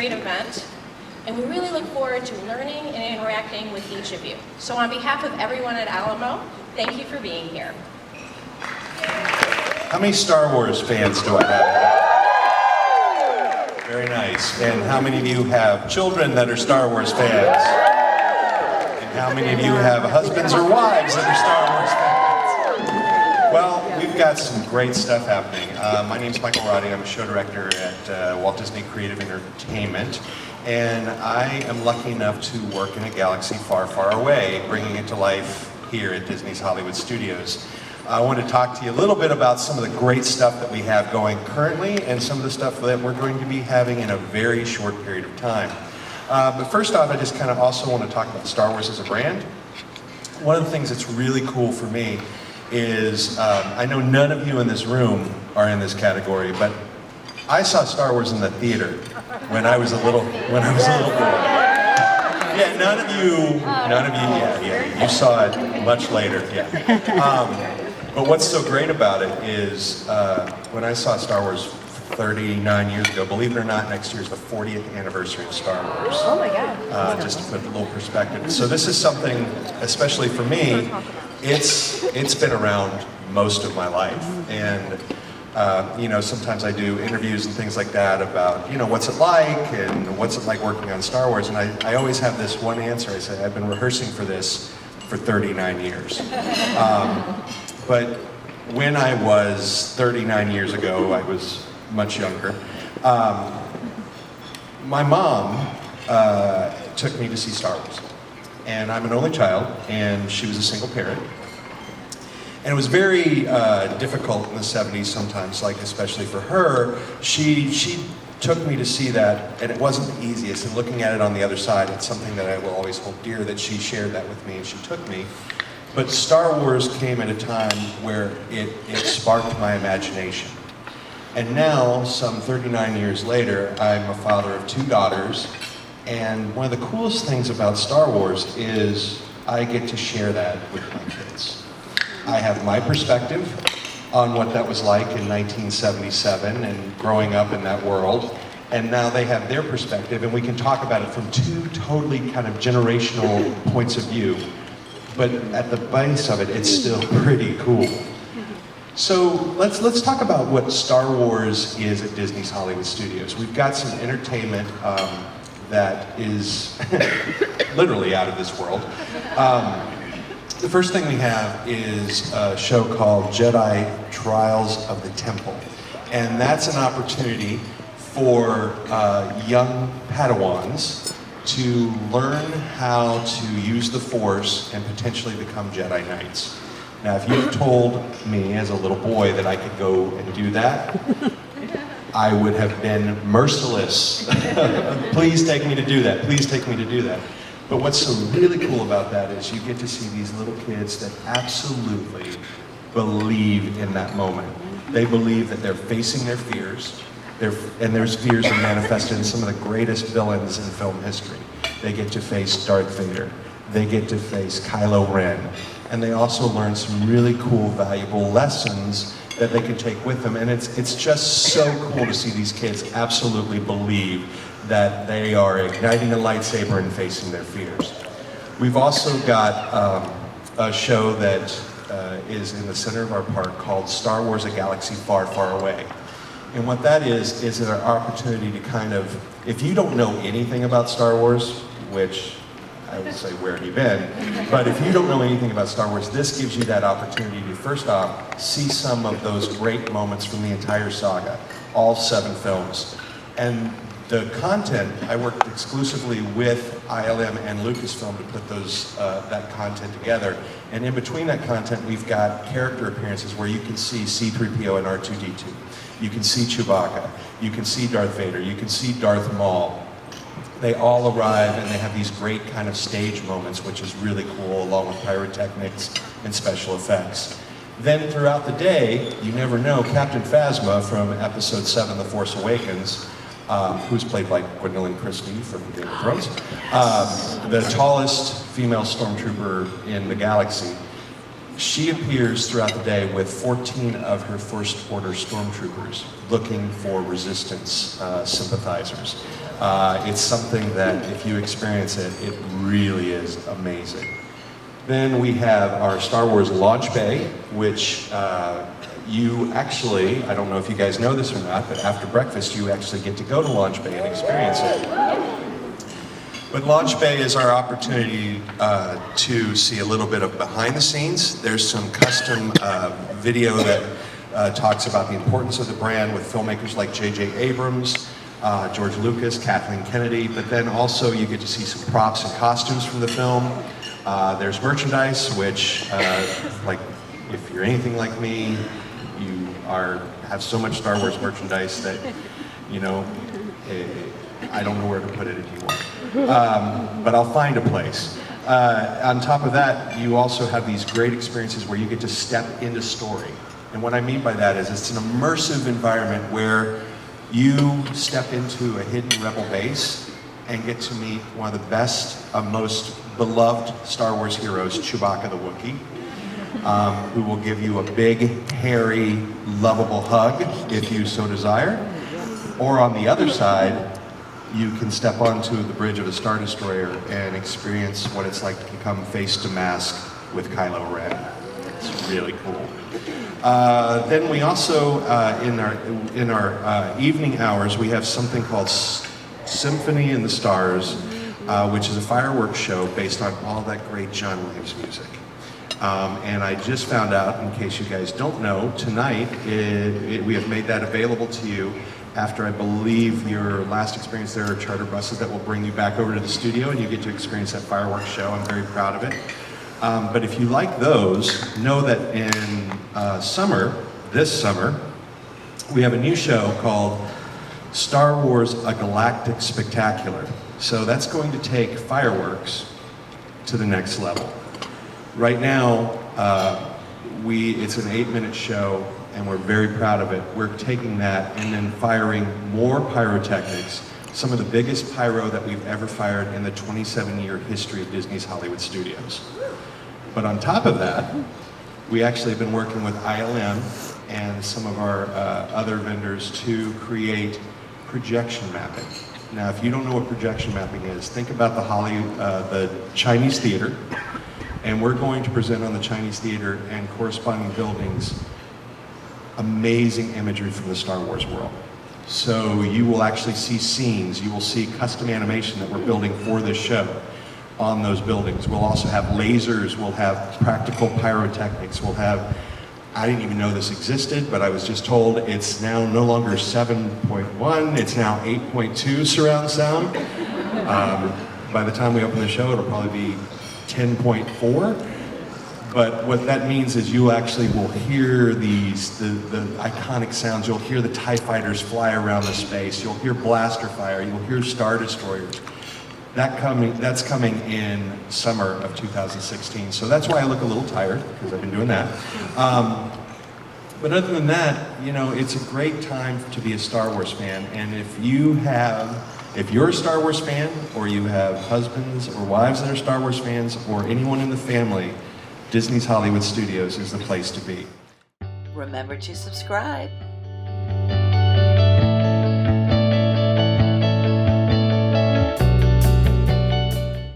great event, and we really look forward to learning and interacting with each of you. So on behalf of everyone at Alamo, thank you for being here. How many Star Wars fans do I have? Very nice. And how many of you have children that are Star Wars fans? And how many of you have husbands or wives that are Star Wars fans? Well, we've got some great stuff happening. My name's Michael Roddy. I'm a show director at Walt Disney Creative Entertainment. And I am lucky enough to work in a galaxy far, far away, bringing it to life here at Disney's Hollywood Studios. I want to talk to you a little bit about some of the great stuff that we have going currently and some of the stuff that we're going to be having in a very short period of time. But first off, I just kind of also want to talk about Star Wars as a brand. One of the things that's really cool for me is, I know none of you in this room are in this category, but I saw Star Wars in the theater when I was a little boy. Yeah, none of you, yeah, you saw it much later, yeah. But what's so great about it is, when I saw Star Wars 39 years ago, believe it or not, next year is the 40th anniversary of Star Wars. Oh my God. Just to put a little perspective. So this is something, especially for me, it's been around most of my life. And you know, sometimes I do interviews and things like that about, you know, what's it like and what's it like working on Star Wars. And I always have this one answer. I say, I've been rehearsing for this for 39 years. But when I was 39 years ago, I was much younger. My mom took me to see Star Wars. And I'm an only child, and she was a single parent. And it was very difficult in the 70s sometimes, like especially for her. She took me to see that, and it wasn't the easiest. And looking at it on the other side, it's something that I will always hold dear, that she shared that with me and she took me. But Star Wars came at a time where it sparked my imagination. And now, some 39 years later, I'm a father of 2 daughters. And one of the coolest things about Star Wars is I get to share that with my kids. I have my perspective on what that was like in 1977 and growing up in that world. And now they have their perspective, and we can talk about it from 2 totally kind of generational points of view. But at the base of it, it's still pretty cool. So let's talk about what Star Wars is at Disney's Hollywood Studios. We've got some entertainment that is literally out of this world. The first thing we have is a show called Jedi Trials of the Temple. And that's an opportunity for young Padawans to learn how to use the Force and potentially become Jedi Knights. Now, if you told me as a little boy that I could go and do that, I would have been merciless. Please take me to do that. Please take me to do that. But what's so really cool about that is you get to see these little kids that absolutely believe in that moment. They believe that they're facing their fears, and their fears are manifested in some of the greatest villains in film history. They get to face Darth Vader. They get to face Kylo Ren. And they also learn some really cool, valuable lessons that they can take with them. And it's just so cool to see these kids absolutely believe that they are igniting a lightsaber and facing their fears. We've also got a show that is in the center of our park called Star Wars: A Galaxy Far, Far Away. And what that is an opportunity to kind of, if you don't know anything about Star Wars, which I would say, where have you been? But if you don't know anything about Star Wars, this gives you that opportunity to, first off, see some of those great moments from the entire saga, all 7 films. And the content, I worked exclusively with ILM and Lucasfilm to put that content together. And in between that content, we've got character appearances where you can see C-3PO and R2-D2. You can see Chewbacca. You can see Darth Vader. You can see Darth Maul. They all arrive and they have these great kind of stage moments, which is really cool, along with pyrotechnics and special effects. Then throughout the day, you never know, Captain Phasma from Episode 7, The Force Awakens, who's played by Gwendolyn Christie from Game of Thrones, the tallest female stormtrooper in the galaxy, she appears throughout the day with 14 of her First Order stormtroopers looking for resistance sympathizers. It's something that if you experience it, it really is amazing. Then we have our Star Wars launch bay, which you actually, I don't know if you guys know this or not, but after breakfast you actually get to go to launch bay and experience it. But launch bay is our opportunity to see a little bit of behind the scenes. There's some custom video that talks about the importance of the brand with filmmakers like J.J. Abrams, George Lucas, Kathleen Kennedy, but then also you get to see some props and costumes from the film. There's merchandise, which, like, if you're anything like me, you have so much Star Wars merchandise that, you know, I don't know where to put it anymore. But I'll find a place. On top of that, you also have these great experiences where you get to step into story. And what I mean by that is it's an immersive environment where you step into a hidden rebel base and get to meet one of the best, most beloved Star Wars heroes, Chewbacca the Wookiee, who will give you a big, hairy, lovable hug if you so desire. Or on the other side, you can step onto the bridge of a Star Destroyer and experience what it's like to come face to mask with Kylo Ren. It's really cool. Then we also, in our evening hours, we have something called Symphony in the Stars, which is a fireworks show based on all that great John Williams music. And I just found out, in case you guys don't know, tonight we have made that available to you. After, I believe, your last experience, there are charter buses that will bring you back over to the studio and you get to experience that fireworks show. I'm very proud of it. But if you like those, know that in this summer, we have a new show called Star Wars: A Galactic Spectacular. So that's going to take fireworks to the next level. Right now, it's an 8-minute show, and we're very proud of it. We're taking that and then firing more pyrotechnics, some of the biggest pyro that we've ever fired in the 27-year history of Disney's Hollywood Studios. But on top of that, we actually have been working with ILM and some of our other vendors to create projection mapping. Now, if you don't know what projection mapping is, think about the Chinese theater, and we're going to present on the Chinese theater and corresponding buildings amazing imagery from the Star Wars world. So you will actually see scenes, you will see custom animation that we're building for this show on those buildings. We'll also have lasers, we'll have practical pyrotechnics, we'll have, I didn't even know this existed, but I was just told it's now no longer 7.1, it's now 8.2 surround sound. By the time we open the show, it'll probably be 10.4. But what that means is you actually will hear the iconic sounds. You'll hear the TIE fighters fly around the space. You'll hear blaster fire. You'll hear Star Destroyers. That's coming in summer of 2016. So that's why I look a little tired, because I've been doing that. But other than that, you know, it's a great time to be a Star Wars fan. And if you're a Star Wars fan, or you have husbands or wives that are Star Wars fans, or anyone in the family, Disney's Hollywood Studios is the place to be. Remember to subscribe.